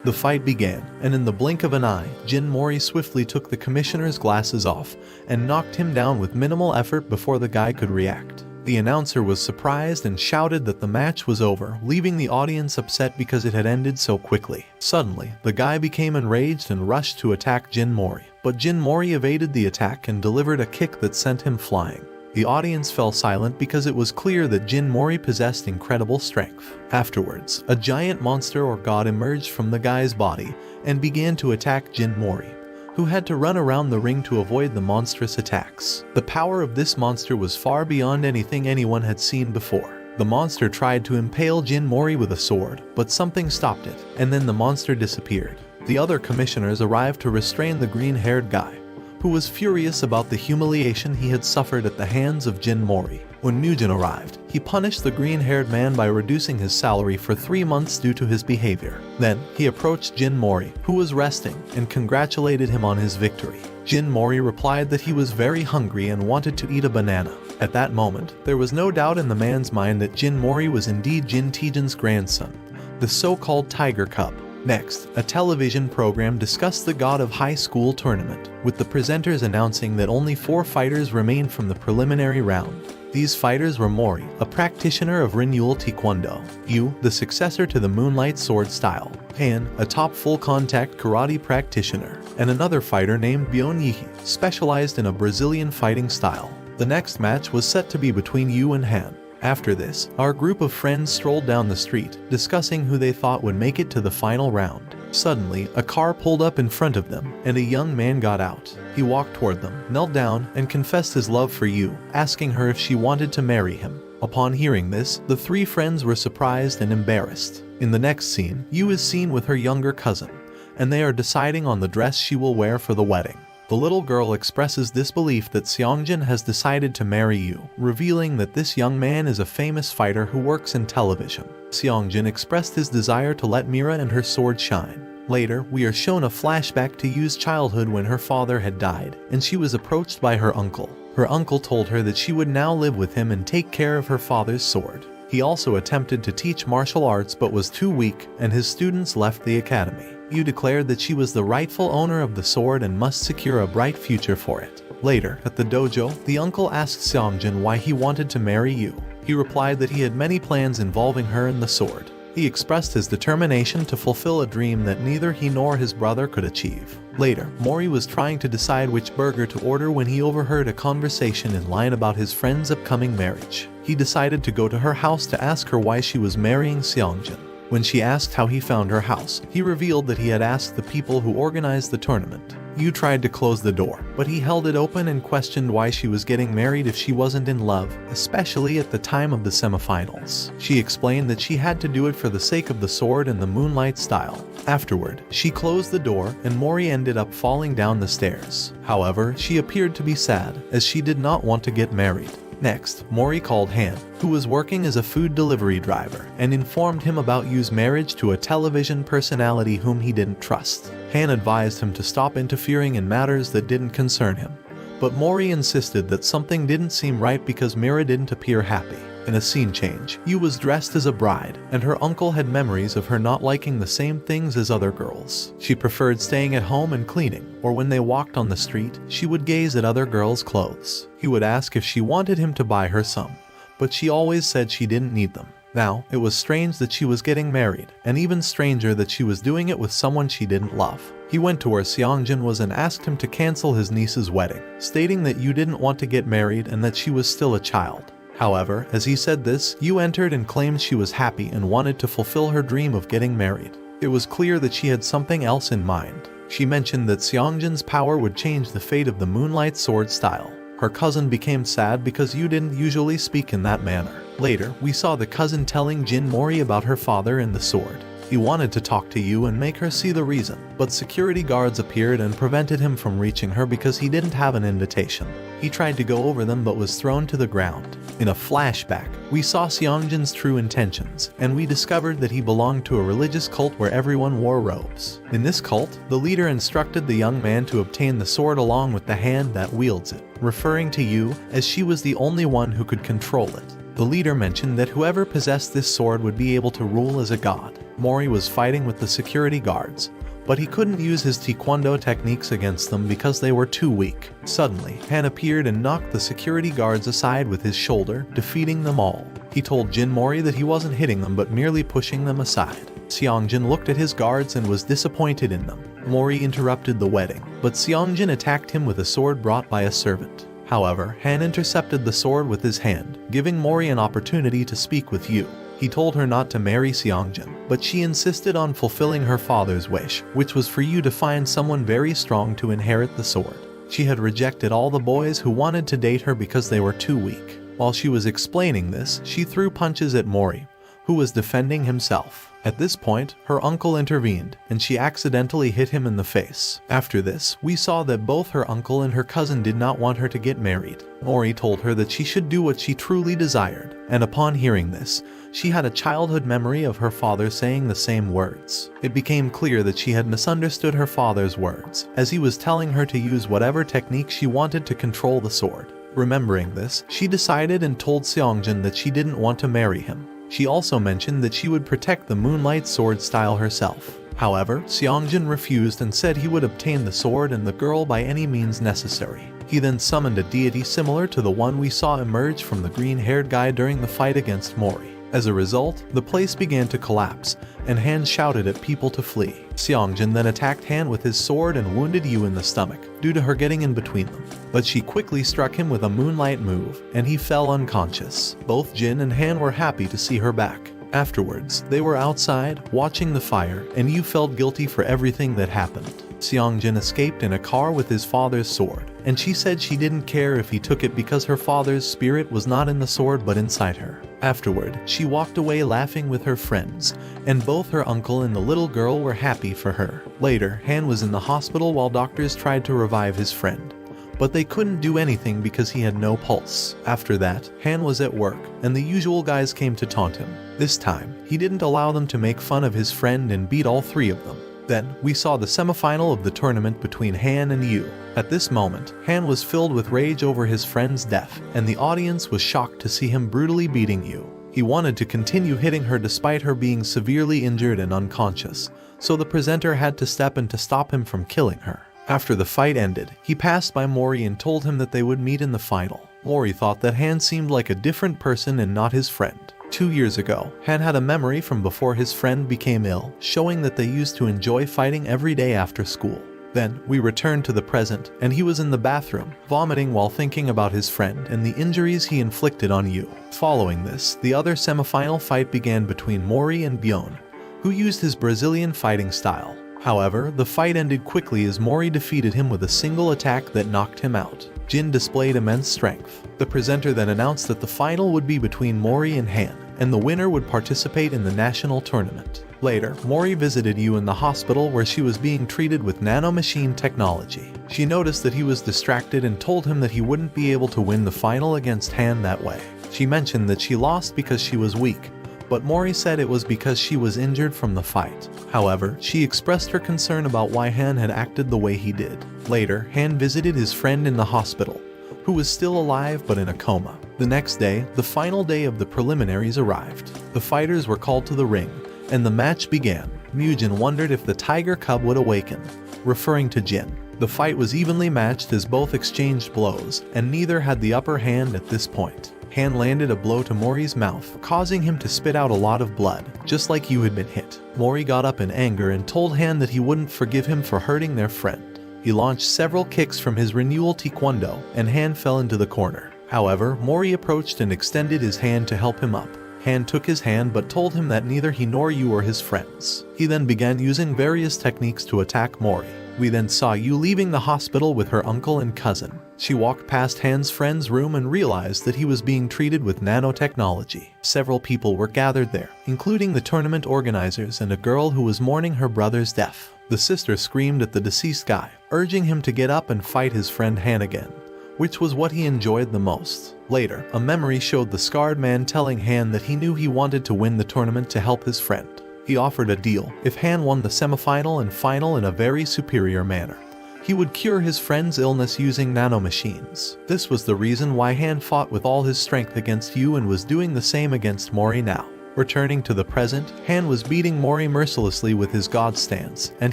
The fight began, and in the blink of an eye, Jin Mori swiftly took the commissioner's glasses off and knocked him down with minimal effort before the guy could react. The announcer was surprised and shouted that the match was over, leaving the audience upset because it had ended so quickly. Suddenly, the guy became enraged and rushed to attack Jin Mori, but Jin Mori evaded the attack and delivered a kick that sent him flying. The audience fell silent because it was clear that Jin Mori possessed incredible strength. Afterwards, a giant monster or god emerged from the guy's body and began to attack Jin Mori, who had to run around the ring to avoid the monstrous attacks. The power of this monster was far beyond anything anyone had seen before. The monster tried to impale Jin Mori with a sword, but something stopped it, and then the monster disappeared. The other commissioners arrived to restrain the green-haired guy, who was furious about the humiliation he had suffered at the hands of Jin Mori. When Nugent arrived, he punished the green-haired man by reducing his salary for 3 months due to his behavior. Then, he approached Jin Mori, who was resting, and congratulated him on his victory. Jin Mori replied that he was very hungry and wanted to eat a banana. At that moment, there was no doubt in the man's mind that Jin Mori was indeed Jin Taejan's grandson, the so-called Tiger Cub. Next, a television program discussed the God of High School tournament, with the presenters announcing that only 4 fighters remained from the preliminary round. These fighters were Mori, a practitioner of Renewal Taekwondo, Yu, the successor to the Moonlight Sword style, Han, a top full-contact karate practitioner, and another fighter named Byon Yihi, specialized in a Brazilian fighting style. The next match was set to be between Yu and Han. After this, our group of friends strolled down the street, discussing who they thought would make it to the final round. Suddenly, a car pulled up in front of them, and a young man got out. He walked toward them, knelt down, and confessed his love for Yu, asking her if she wanted to marry him. Upon hearing this, the 3 friends were surprised and embarrassed. In the next scene, Yu is seen with her younger cousin, and they are deciding on the dress she will wear for the wedding. The little girl expresses disbelief that Seongjin has decided to marry Yu, revealing that this young man is a famous fighter who works in television. Seongjin expressed his desire to let Mira and her sword shine. Later, we are shown a flashback to Yu's childhood when her father had died, and she was approached by her uncle. Her uncle told her that she would now live with him and take care of her father's sword. He also attempted to teach martial arts but was too weak, and his students left the academy. Yu declared that she was the rightful owner of the sword and must secure a bright future for it. Later, at the dojo, the uncle asked Seongjin why he wanted to marry Yu. He replied that he had many plans involving her and the sword. He expressed his determination to fulfill a dream that neither he nor his brother could achieve. Later, Mori was trying to decide which burger to order when he overheard a conversation in line about his friend's upcoming marriage. He decided to go to her house to ask her why she was marrying Seongjin. When she asked how he found her house, he revealed that he had asked the people who organized the tournament. Yu tried to close the door, but he held it open and questioned why she was getting married if she wasn't in love, especially at the time of the semifinals. She explained that she had to do it for the sake of the sword and the moonlight style. Afterward, she closed the door and Mori ended up falling down the stairs. However, she appeared to be sad, as she did not want to get married. Next, Mori called Han, who was working as a food delivery driver, and informed him about Yu's marriage to a television personality whom he didn't trust. Han advised him to stop interfering in matters that didn't concern him, but Mori insisted that something didn't seem right because Mira didn't appear happy. In a scene change, Yu was dressed as a bride, and her uncle had memories of her not liking the same things as other girls. She preferred staying at home and cleaning, or when they walked on the street, she would gaze at other girls' clothes. He would ask if she wanted him to buy her some, but she always said she didn't need them. Now, it was strange that she was getting married, and even stranger that she was doing it with someone she didn't love. He went to where Seongjin was and asked him to cancel his niece's wedding, stating that Yu didn't want to get married and that she was still a child. However, as he said this, Yu entered and claimed she was happy and wanted to fulfill her dream of getting married. It was clear that she had something else in mind. She mentioned that Seongjin's power would change the fate of the Moonlight Sword style. Her cousin became sad because Yu didn't usually speak in that manner. Later, we saw the cousin telling Jin Mori about her father and the sword. He wanted to talk to Yu and make her see the reason, but security guards appeared and prevented him from reaching her because he didn't have an invitation. He tried to go over them but was thrown to the ground. In a flashback, we saw Seongjin's true intentions, and we discovered that he belonged to a religious cult where everyone wore robes. In this cult, the leader instructed the young man to obtain the sword along with the hand that wields it, referring to Yu as she was the only one who could control it. The leader mentioned that whoever possessed this sword would be able to rule as a god. Mori was fighting with the security guards, but he couldn't use his taekwondo techniques against them because they were too weak. Suddenly, Han appeared and knocked the security guards aside with his shoulder, defeating them all. He told Jin Mori that he wasn't hitting them but merely pushing them aside. Seongjin looked at his guards and was disappointed in them. Mori interrupted the wedding, but Seongjin attacked him with a sword brought by a servant. However, Han intercepted the sword with his hand, giving Mori an opportunity to speak with Yu. He told her not to marry Seongjin, but she insisted on fulfilling her father's wish, which was for Yu to find someone very strong to inherit the sword. She had rejected all the boys who wanted to date her because they were too weak. While she was explaining this, she threw punches at Mori, who was defending himself. At this point, her uncle intervened, and she accidentally hit him in the face. After this, we saw that both her uncle and her cousin did not want her to get married. Mori told her that she should do what she truly desired, and upon hearing this, she had a childhood memory of her father saying the same words. It became clear that she had misunderstood her father's words, as he was telling her to use whatever technique she wanted to control the sword. Remembering this, she decided and told Seongjin that she didn't want to marry him. She also mentioned that she would protect the Moonlight Sword style herself. However, Seongjin refused and said he would obtain the sword and the girl by any means necessary. He then summoned a deity similar to the one we saw emerge from the green-haired guy during the fight against Mori. As a result, the place began to collapse, and Han shouted at people to flee. Seongjin then attacked Han with his sword and wounded Yu in the stomach, due to her getting in between them. But she quickly struck him with a moonlight move, and he fell unconscious. Both Jin and Han were happy to see her back. Afterwards, they were outside, watching the fire, and Yu felt guilty for everything that happened. Seongjin escaped in a car with his father's sword, and she said she didn't care if he took it because her father's spirit was not in the sword but inside her. Afterward, she walked away laughing with her friends, and both her uncle and the little girl were happy for her. Later, Han was in the hospital while doctors tried to revive his friend, but they couldn't do anything because he had no pulse. After that, Han was at work, and the usual guys came to taunt him. This time, he didn't allow them to make fun of his friend and beat all three of them. Then, we saw the semifinal of the tournament between Han and Yu. At this moment, Han was filled with rage over his friend's death, and the audience was shocked to see him brutally beating Yu. He wanted to continue hitting her despite her being severely injured and unconscious, so the presenter had to step in to stop him from killing her. After the fight ended, he passed by Mori and told him that they would meet in the final. Mori thought that Han seemed like a different person and not his friend. 2 years ago, Han had a memory from before his friend became ill, showing that they used to enjoy fighting every day after school. Then, we returned to the present, and he was in the bathroom, vomiting while thinking about his friend and the injuries he inflicted on Yu. Following this, the other semifinal fight began between Mori and Byeon, who used his Brazilian fighting style. However, the fight ended quickly as Mori defeated him with a single attack that knocked him out. Jin displayed immense strength. The presenter then announced that the final would be between Mori and Han, and the winner would participate in the national tournament. Later, Mori visited Yu in the hospital where she was being treated with nanomachine technology. She noticed that he was distracted and told him that he wouldn't be able to win the final against Han that way. She mentioned that she lost because she was weak, but Mori said it was because she was injured from the fight. However, she expressed her concern about why Han had acted the way he did. Later, Han visited his friend in the hospital, who was still alive but in a coma. The next day, the final day of the preliminaries arrived. The fighters were called to the ring, and the match began. Mujin wondered if the tiger cub would awaken, referring to Jin. The fight was evenly matched as both exchanged blows, and neither had the upper hand at this point. Han landed a blow to Mori's mouth, causing him to spit out a lot of blood, just like Yu had been hit. Mori got up in anger and told Han that he wouldn't forgive him for hurting their friend. He launched several kicks from his renewal taekwondo, and Han fell into the corner. However, Mori approached and extended his hand to help him up. Han took his hand but told him that neither he nor Yu were his friends. He then began using various techniques to attack Mori. We then saw Yu leaving the hospital with her uncle and cousin. She walked past Han's friend's room and realized that he was being treated with nanotechnology. Several people were gathered there, including the tournament organizers and a girl who was mourning her brother's death. The sister screamed at the deceased guy, urging him to get up and fight his friend Han again, which was what he enjoyed the most. Later, a memory showed the scarred man telling Han that he knew he wanted to win the tournament to help his friend. He offered a deal. If Han won the semifinal and final in a very superior manner, he would cure his friend's illness using nanomachines. This was the reason why Han fought with all his strength against Yu and was doing the same against Mori now. Returning to the present, Han was beating Mori mercilessly with his god stance, and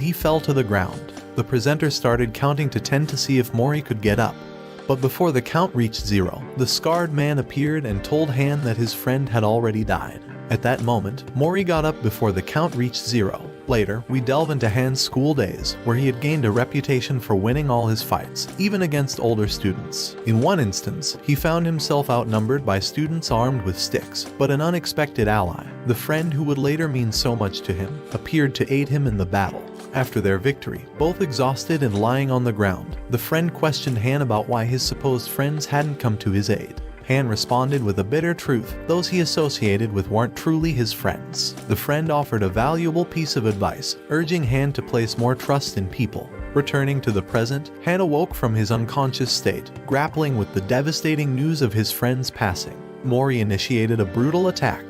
he fell to the ground. The presenter started counting to 10 to see if Mori could get up. But before the count reached 0, the scarred man appeared and told Han that his friend had already died. At that moment, Mori got up before the count reached 0. Later, we delve into Han's school days, where he had gained a reputation for winning all his fights, even against older students. In one instance, he found himself outnumbered by students armed with sticks, but an unexpected ally, the friend who would later mean so much to him, appeared to aid him in the battle. After their victory, both exhausted and lying on the ground, the friend questioned Han about why his supposed friends hadn't come to his aid. Han responded with a bitter truth: those he associated with weren't truly his friends. The friend offered a valuable piece of advice, urging Han to place more trust in people. Returning to the present, Han awoke from his unconscious state, grappling with the devastating news of his friend's passing. Mori initiated a brutal attack,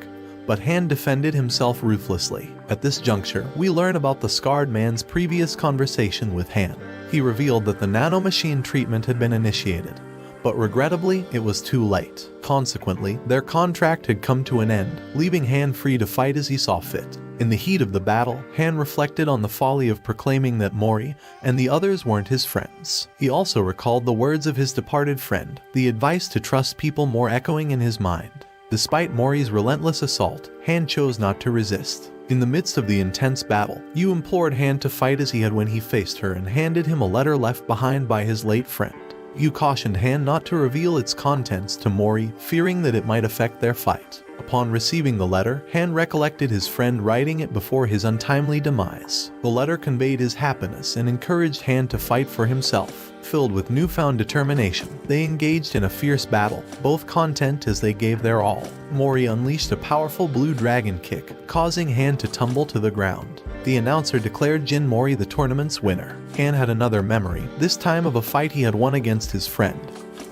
but Han defended himself ruthlessly. At this juncture, we learn about the scarred man's previous conversation with Han. He revealed that the nanomachine treatment had been initiated, but regrettably, it was too late. Consequently, their contract had come to an end, leaving Han free to fight as he saw fit. In the heat of the battle, Han reflected on the folly of proclaiming that Mori and the others weren't his friends. He also recalled the words of his departed friend, the advice to trust people more echoing in his mind. Despite Mori's relentless assault, Han chose not to resist. In the midst of the intense battle, Yu implored Han to fight as he had when he faced her and handed him a letter left behind by his late friend. Yu cautioned Han not to reveal its contents to Mori, fearing that it might affect their fight. Upon receiving the letter, Han recollected his friend writing it before his untimely demise. The letter conveyed his happiness and encouraged Han to fight for himself. Filled with newfound determination, they engaged in a fierce battle, both content as they gave their all. Mori unleashed a powerful blue dragon kick, causing Han to tumble to the ground. The announcer declared Jin Mori the tournament's winner. Han had another memory, this time of a fight he had won against his friend,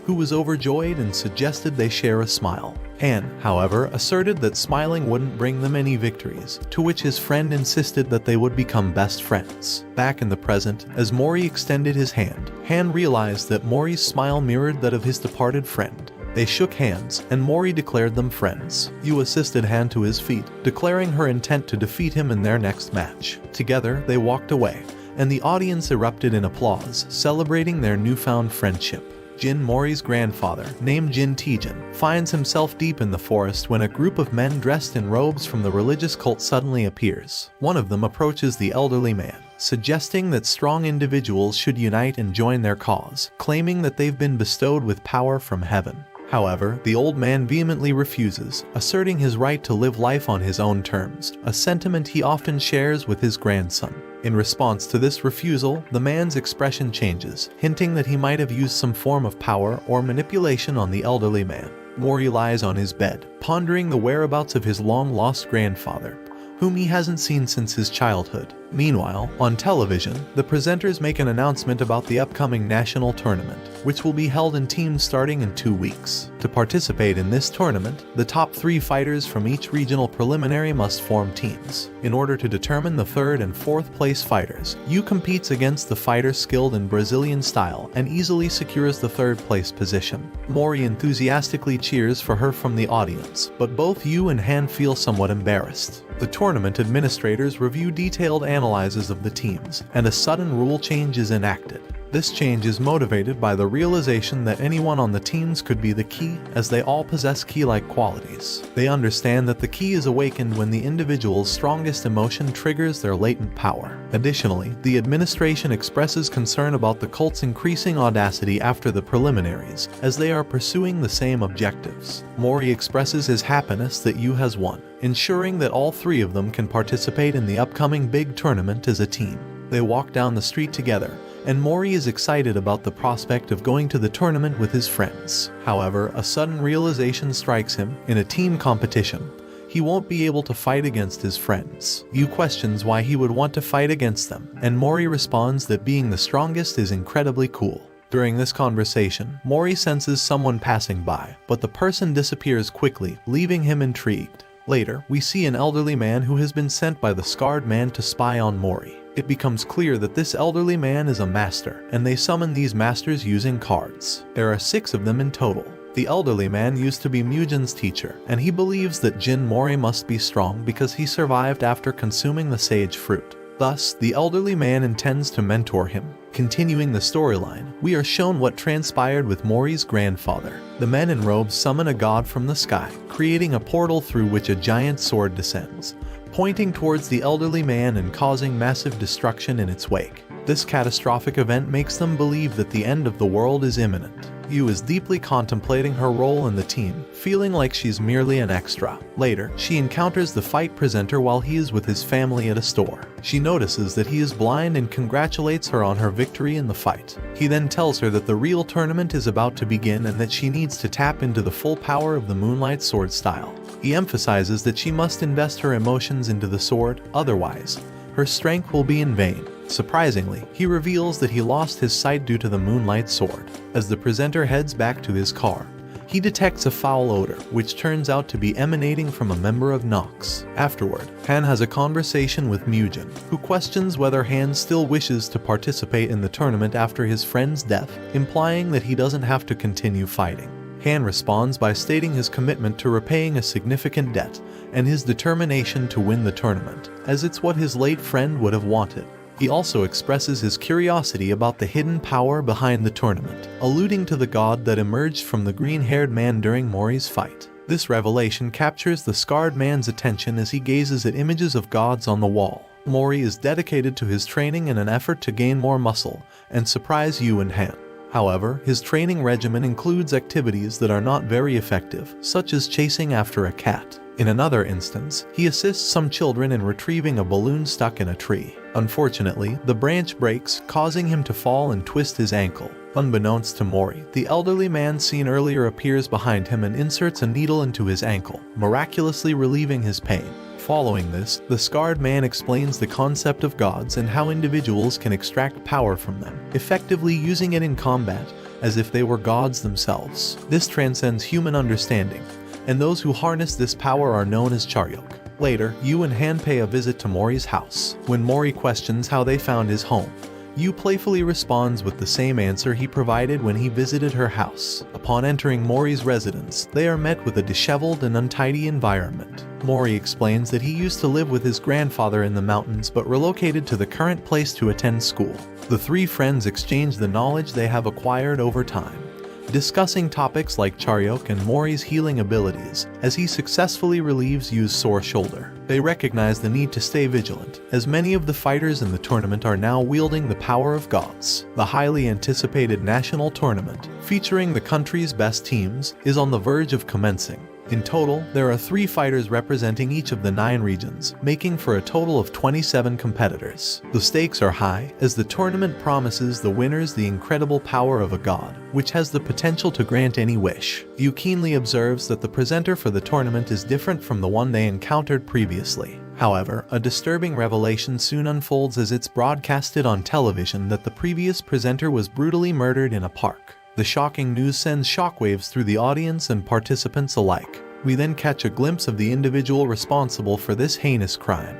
who was overjoyed and suggested they share a smile. Han, however, asserted that smiling wouldn't bring them any victories, to which his friend insisted that they would become best friends. Back in the present, as Mori extended his hand, Han realized that Mori's smile mirrored that of his departed friend. They shook hands, and Mori declared them friends. Yu assisted Han to his feet, declaring her intent to defeat him in their next match. Together, they walked away, and the audience erupted in applause, celebrating their newfound friendship. Jin Mori's grandfather, named Jin Tijin, finds himself deep in the forest when a group of men dressed in robes from the religious cult suddenly appears. One of them approaches the elderly man, suggesting that strong individuals should unite and join their cause, claiming that they've been bestowed with power from heaven. However, the old man vehemently refuses, asserting his right to live life on his own terms, a sentiment he often shares with his grandson. In response to this refusal, the man's expression changes, hinting that he might have used some form of power or manipulation on the elderly man. Mori lies on his bed, pondering the whereabouts of his long-lost grandfather, whom he hasn't seen since his childhood. Meanwhile, on television, the presenters make an announcement about the upcoming national tournament, which will be held in teams starting in 2 weeks. To participate in this tournament, the top 3 fighters from each regional preliminary must form teams. In order to determine the 3rd and 4th place fighters, Yu competes against the fighter skilled in Brazilian style and easily secures the 3rd place position. Mori enthusiastically cheers for her from the audience, but both Yu and Han feel somewhat embarrassed. The tournament administrators review detailed analyses of the teams, and a sudden rule change is enacted. This change is motivated by the realization that anyone on the teams could be the key, as they all possess key-like qualities. They understand that the key is awakened when the individual's strongest emotion triggers their latent power. Additionally, the administration expresses concern about the cult's increasing audacity after the preliminaries, as they are pursuing the same objectives. Mori expresses his happiness that Yu has won, ensuring that all 3 of them can participate in the upcoming big tournament as a team. They walk down the street together, and Mori is excited about the prospect of going to the tournament with his friends. However, a sudden realization strikes him: in a team competition, he won't be able to fight against his friends. Yu questions why he would want to fight against them, and Mori responds that being the strongest is incredibly cool. During this conversation, Mori senses someone passing by, but the person disappears quickly, leaving him intrigued. Later, we see an elderly man who has been sent by the scarred man to spy on Mori. It becomes clear that this elderly man is a master, and they summon these masters using cards. There are 6 of them in total. The elderly man used to be Mugen's teacher, and he believes that Jin Mori must be strong because he survived after consuming the sage fruit. Thus, the elderly man intends to mentor him. Continuing the storyline, we are shown what transpired with Mori's grandfather. The men in robes summon a god from the sky, creating a portal through which a giant sword descends, pointing towards the elderly man and causing massive destruction in its wake. This catastrophic event makes them believe that the end of the world is imminent. Yu is deeply contemplating her role in the team, feeling like she's merely an extra. Later, she encounters the fight presenter while he is with his family at a store. She notices that he is blind and congratulates her on her victory in the fight. He then tells her that the real tournament is about to begin and that she needs to tap into the full power of the Moonlight Sword style. He emphasizes that she must invest her emotions into the sword, otherwise, her strength will be in vain. Surprisingly, he reveals that he lost his sight due to the Moonlight Sword. As the presenter heads back to his car, he detects a foul odor, which turns out to be emanating from a member of Nox. Afterward, Han has a conversation with Mugen, who questions whether Han still wishes to participate in the tournament after his friend's death, implying that he doesn't have to continue fighting. Han responds by stating his commitment to repaying a significant debt and his determination to win the tournament, as it's what his late friend would have wanted. He also expresses his curiosity about the hidden power behind the tournament, alluding to the god that emerged from the green-haired man during Mori's fight. This revelation captures the scarred man's attention as he gazes at images of gods on the wall. Mori is dedicated to his training in an effort to gain more muscle and surprise Yu and Han. However, his training regimen includes activities that are not very effective, such as chasing after a cat. In another instance, he assists some children in retrieving a balloon stuck in a tree. Unfortunately, the branch breaks, causing him to fall and twist his ankle. Unbeknownst to Mori, the elderly man seen earlier appears behind him and inserts a needle into his ankle, miraculously relieving his pain. Following this, the scarred man explains the concept of gods and how individuals can extract power from them, effectively using it in combat as if they were gods themselves. This transcends human understanding, and those who harness this power are known as Charyok. Later, Yu and Han pay a visit to Mori's house. When Mori questions how they found his home, Yu playfully responds with the same answer he provided when he visited her house. Upon entering Mori's residence, they are met with a disheveled and untidy environment. Mori explains that he used to live with his grandfather in the mountains but relocated to the current place to attend school. The three friends exchange the knowledge they have acquired over time, discussing topics like Charyok and Mori's healing abilities as he successfully relieves Yu's sore shoulder. They recognize the need to stay vigilant, as many of the fighters in the tournament are now wielding the power of gods. The highly anticipated national tournament, featuring the country's best teams, is on the verge of commencing. In total, there are 3 fighters representing each of the 9 regions, making for a total of 27 competitors. The stakes are high, as the tournament promises the winners the incredible power of a god, which has the potential to grant any wish. Yu keenly observes that the presenter for the tournament is different from the one they encountered previously. However, a disturbing revelation soon unfolds as it's broadcasted on television that the previous presenter was brutally murdered in a park. The shocking news sends shockwaves through the audience and participants alike. We then catch a glimpse of the individual responsible for this heinous crime,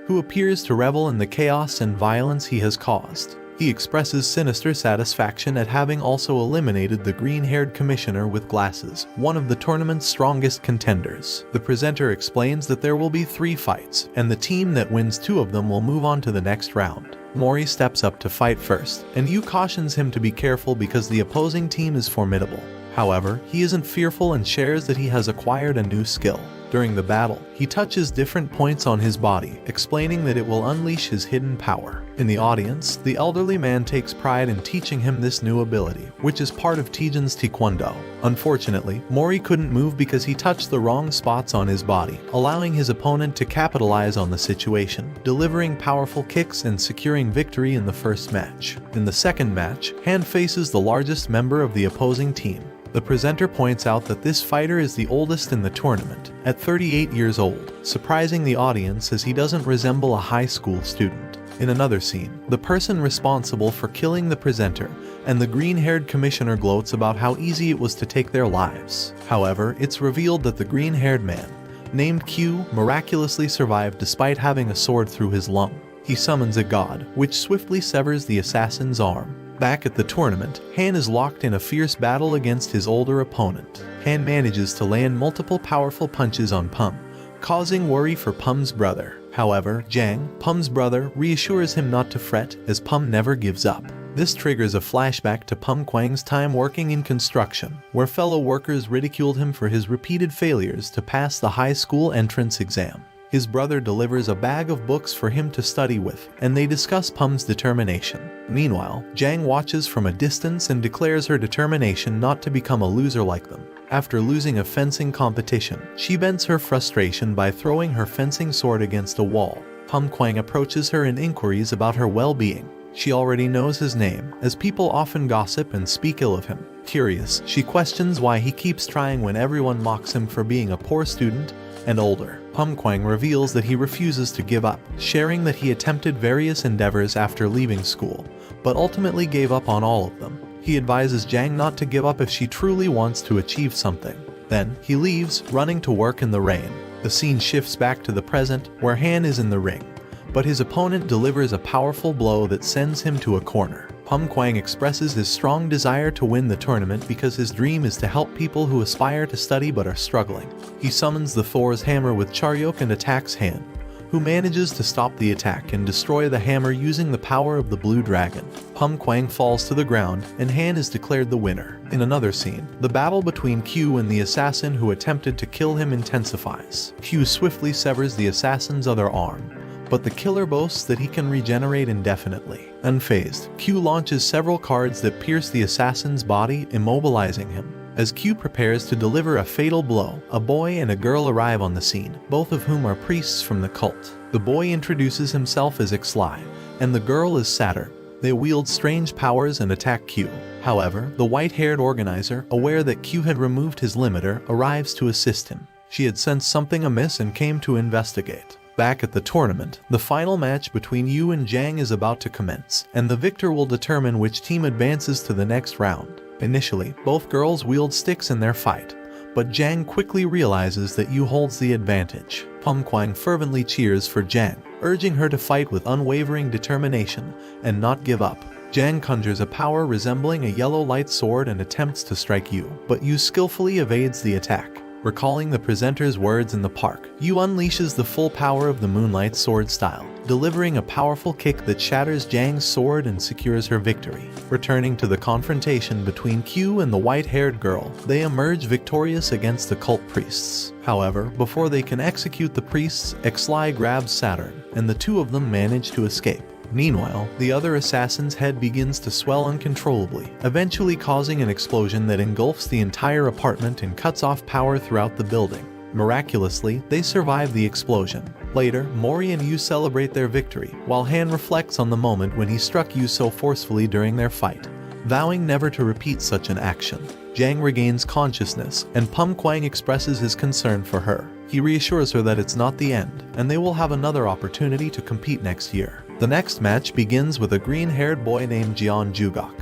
who appears to revel in the chaos and violence he has caused. He expresses sinister satisfaction at having also eliminated the green-haired commissioner with glasses, one of the tournament's strongest contenders. The presenter explains that there will be 3 fights, and the team that wins 2 of them will move on to the next round. Mori steps up to fight first, and Yu cautions him to be careful because the opposing team is formidable. However, he isn't fearful and shares that he has acquired a new skill. During the battle, he touches different points on his body, explaining that it will unleash his hidden power. In the audience, the elderly man takes pride in teaching him this new ability, which is part of Tijin's taekwondo. Unfortunately, Mori couldn't move because he touched the wrong spots on his body, allowing his opponent to capitalize on the situation, delivering powerful kicks and securing victory in the first match. In the second match, Han faces the largest member of the opposing team. The presenter points out that this fighter is the oldest in the tournament, at 38 years old, surprising the audience as he doesn't resemble a high school student. In another scene, the person responsible for killing the presenter and the green-haired commissioner gloats about how easy it was to take their lives. However, it's revealed that the green-haired man, named Q, miraculously survived despite having a sword through his lung. He summons a god, which swiftly severs the assassin's arm. Back at the tournament, Han is locked in a fierce battle against his older opponent. Han manages to land multiple powerful punches on Pum, causing worry for Pum's brother. However, Jang, Pum's brother, reassures him not to fret as Pum never gives up. This triggers a flashback to Pum Kwang's time working in construction, where fellow workers ridiculed him for his repeated failures to pass the high school entrance exam. His brother delivers a bag of books for him to study with, and they discuss Pum's determination. Meanwhile, Jang watches from a distance and declares her determination not to become a loser like them. After losing a fencing competition, she vents her frustration by throwing her fencing sword against a wall. Pum Kwang approaches her and inquiries about her well-being. She already knows his name, as people often gossip and speak ill of him. Curious, she questions why he keeps trying when everyone mocks him for being a poor student and older. Pum Kwang reveals that he refuses to give up, sharing that he attempted various endeavors after leaving school, but ultimately gave up on all of them. He advises Jang not to give up if she truly wants to achieve something. Then, he leaves, running to work in the rain. The scene shifts back to the present, where Han is in the ring, but his opponent delivers a powerful blow that sends him to a corner. Pum Kwang expresses his strong desire to win the tournament because his dream is to help people who aspire to study but are struggling. He summons the Thor's hammer with Charyok and attacks Han, who manages to stop the attack and destroy the hammer using the power of the blue dragon. Pum Kwang falls to the ground, and Han is declared the winner. In another scene, the battle between Q and the assassin who attempted to kill him intensifies. Q swiftly severs the assassin's other arm, but the killer boasts that he can regenerate indefinitely. Unfazed, Q launches several cards that pierce the assassin's body, immobilizing him. As Q prepares to deliver a fatal blow, a boy and a girl arrive on the scene, both of whom are priests from the cult. The boy introduces himself as Ixlai, and the girl is Saturn. They wield strange powers and attack Q. However, the white-haired organizer, aware that Q had removed his limiter, arrives to assist him. She had sensed something amiss and came to investigate. Back at the tournament, the final match between Yu and Jang is about to commence, and the victor will determine which team advances to the next round. Initially, both girls wield sticks in their fight, but Jang quickly realizes that Yu holds the advantage. Pum Kwang fervently cheers for Jang, urging her to fight with unwavering determination and not give up. Jang conjures a power resembling a yellow light sword and attempts to strike Yu, but Yu skillfully evades the attack. Recalling the presenter's words in the park, Yu unleashes the full power of the Moonlight Sword style, delivering a powerful kick that shatters Jang's sword and secures her victory. Returning to the confrontation between Q and the white-haired girl, they emerge victorious against the cult priests. However, before they can execute the priests, Ixlai grabs Saturn, and the two of them manage to escape. Meanwhile, the other assassin's head begins to swell uncontrollably, eventually causing an explosion that engulfs the entire apartment and cuts off power throughout the building. Miraculously, they survive the explosion. Later, Mori and Yu celebrate their victory, while Han reflects on the moment when he struck Yu so forcefully during their fight, vowing never to repeat such an action. Jang regains consciousness, and Pum Kwang expresses his concern for her. He reassures her that it's not the end, and they will have another opportunity to compete next year. The next match begins with a green-haired boy named Jeon Jugok,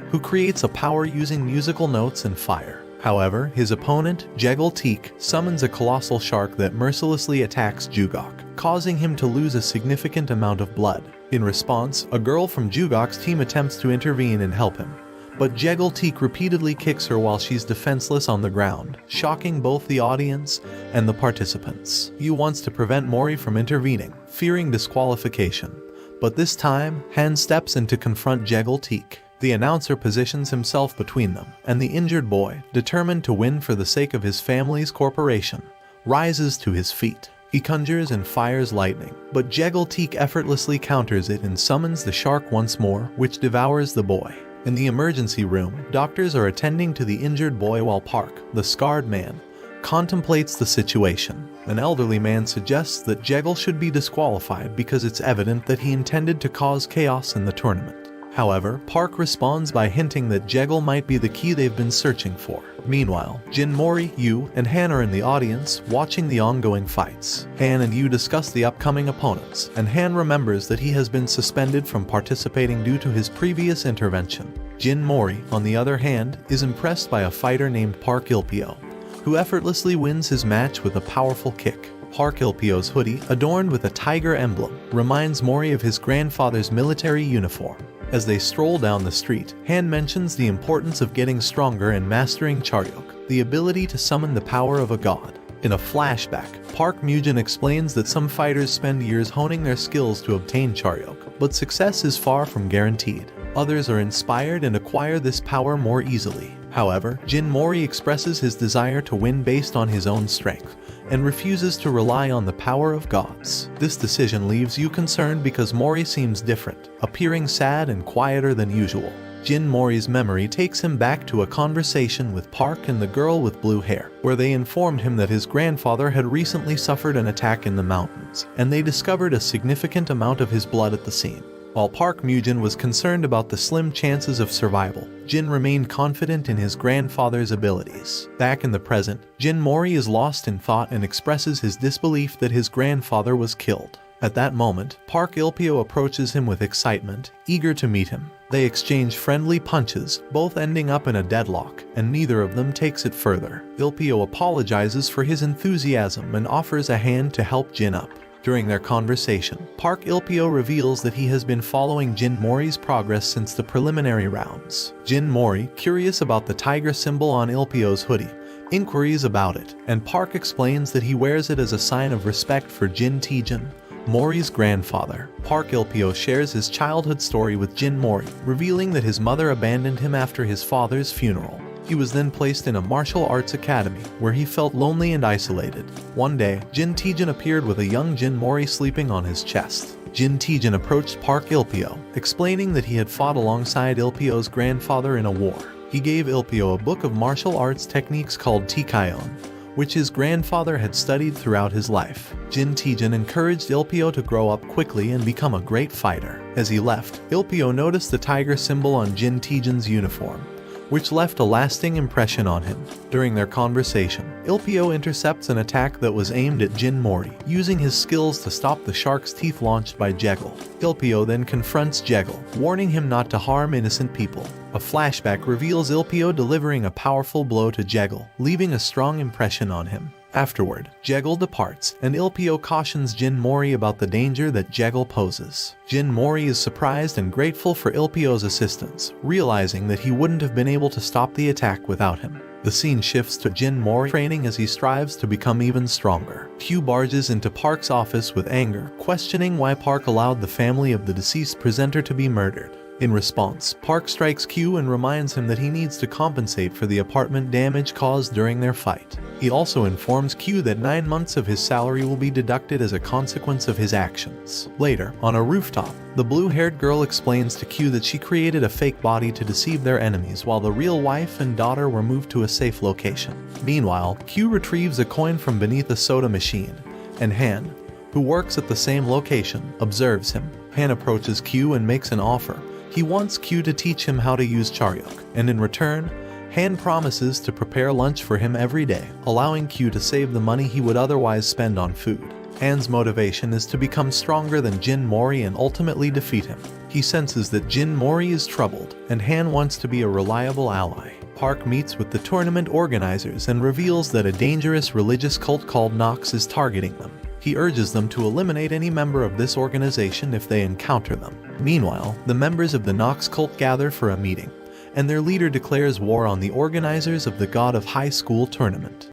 who creates a power using musical notes and fire. However, his opponent, Jegal Teak, summons a colossal shark that mercilessly attacks Jugok, causing him to lose a significant amount of blood. In response, a girl from Jugok's team attempts to intervene and help him, but Jegal Teak repeatedly kicks her while she's defenseless on the ground, shocking both the audience and the participants. Yu wants to prevent Mori from intervening, fearing disqualification. But this time, Han steps in to confront Jegal Teak. The announcer positions himself between them, and the injured boy, determined to win for the sake of his family's corporation, rises to his feet. He conjures and fires lightning, but Jegal Teak effortlessly counters it and summons the shark once more, which devours the boy. In the emergency room, doctors are attending to the injured boy while Park, the scarred man, contemplates the situation. An elderly man suggests that Jegal should be disqualified because it's evident that he intended to cause chaos in the tournament. However, Park responds by hinting that Jegal might be the key they've been searching for. Meanwhile, Jin, Mori, Yu, and Han are in the audience, watching the ongoing fights. Han and Yu discuss the upcoming opponents, and Han remembers that he has been suspended from participating due to his previous intervention. Jin Mori, on the other hand, is impressed by a fighter named Park Ilpio, who effortlessly wins his match with a powerful kick. Park Ilpio's hoodie, adorned with a tiger emblem, reminds Mori of his grandfather's military uniform. As they stroll down the street, Han mentions the importance of getting stronger and mastering Charyok, the ability to summon the power of a god. In a flashback, Park Mujin explains that some fighters spend years honing their skills to obtain Charyok, but success is far from guaranteed. Others are inspired and acquire this power more easily. However, Jin Mori expresses his desire to win based on his own strength, and refuses to rely on the power of gods. This decision leaves you concerned because Mori seems different, appearing sad and quieter than usual. Jin Mori's memory takes him back to a conversation with Park and the girl with blue hair, where they informed him that his grandfather had recently suffered an attack in the mountains, and they discovered a significant amount of his blood at the scene. While Park Mujin was concerned about the slim chances of survival, Jin remained confident in his grandfather's abilities. Back in the present, Jin Mori is lost in thought and expresses his disbelief that his grandfather was killed. At that moment, Park Ilpio approaches him with excitement, eager to meet him. They exchange friendly punches, both ending up in a deadlock, and neither of them takes it further. Ilpio apologizes for his enthusiasm and offers a hand to help Jin up. During their conversation, Park Ilpio reveals that he has been following Jin Mori's progress since the preliminary rounds. Jin Mori, curious about the tiger symbol on Ilpio's hoodie, inquiries about it, and Park explains that he wears it as a sign of respect for Jin Taejin, Mori's grandfather. Park Ilpio shares his childhood story with Jin Mori, revealing that his mother abandoned him after his father's funeral. He was then placed in a martial arts academy, where he felt lonely and isolated. One day, Jin Taejin appeared with a young Jin Mori sleeping on his chest. Jin Taejin approached Park Ilpio, explaining that he had fought alongside Ilpio's grandfather in a war. He gave Ilpio a book of martial arts techniques called Tikaion, which his grandfather had studied throughout his life. Jin Taejin encouraged Ilpio to grow up quickly and become a great fighter. As he left, Ilpio noticed the tiger symbol on Jin Taejin's uniform, which left a lasting impression on him. During their conversation, Ilpio intercepts an attack that was aimed at Jin Mori, using his skills to stop the shark's teeth launched by Jegal. Ilpio then confronts Jegal, warning him not to harm innocent people. A flashback reveals Ilpio delivering a powerful blow to Jegal, leaving a strong impression on him. Afterward, Jegal departs, and Ilpio cautions Jin Mori about the danger that Jegal poses. Jin Mori is surprised and grateful for Ilpio's assistance, realizing that he wouldn't have been able to stop the attack without him. The scene shifts to Jin Mori training as he strives to become even stronger. Q barges into Park's office with anger, questioning why Park allowed the family of the deceased presenter to be murdered. In response, Park strikes Q and reminds him that he needs to compensate for the apartment damage caused during their fight. He also informs Q that 9 months of his salary will be deducted as a consequence of his actions. Later, on a rooftop, the blue-haired girl explains to Q that she created a fake body to deceive their enemies while the real wife and daughter were moved to a safe location. Meanwhile, Q retrieves a coin from beneath a soda machine, and Han, who works at the same location, observes him. Han approaches Q and makes an offer. He wants Q to teach him how to use Charyok, and in return, Han promises to prepare lunch for him every day, allowing Q to save the money he would otherwise spend on food. Han's motivation is to become stronger than Jin Mori and ultimately defeat him. He senses that Jin Mori is troubled, and Han wants to be a reliable ally. Park meets with the tournament organizers and reveals that a dangerous religious cult called Nox is targeting them. He urges them to eliminate any member of this organization if they encounter them. Meanwhile, the members of the Nox cult gather for a meeting, and their leader declares war on the organizers of the God of High School tournament.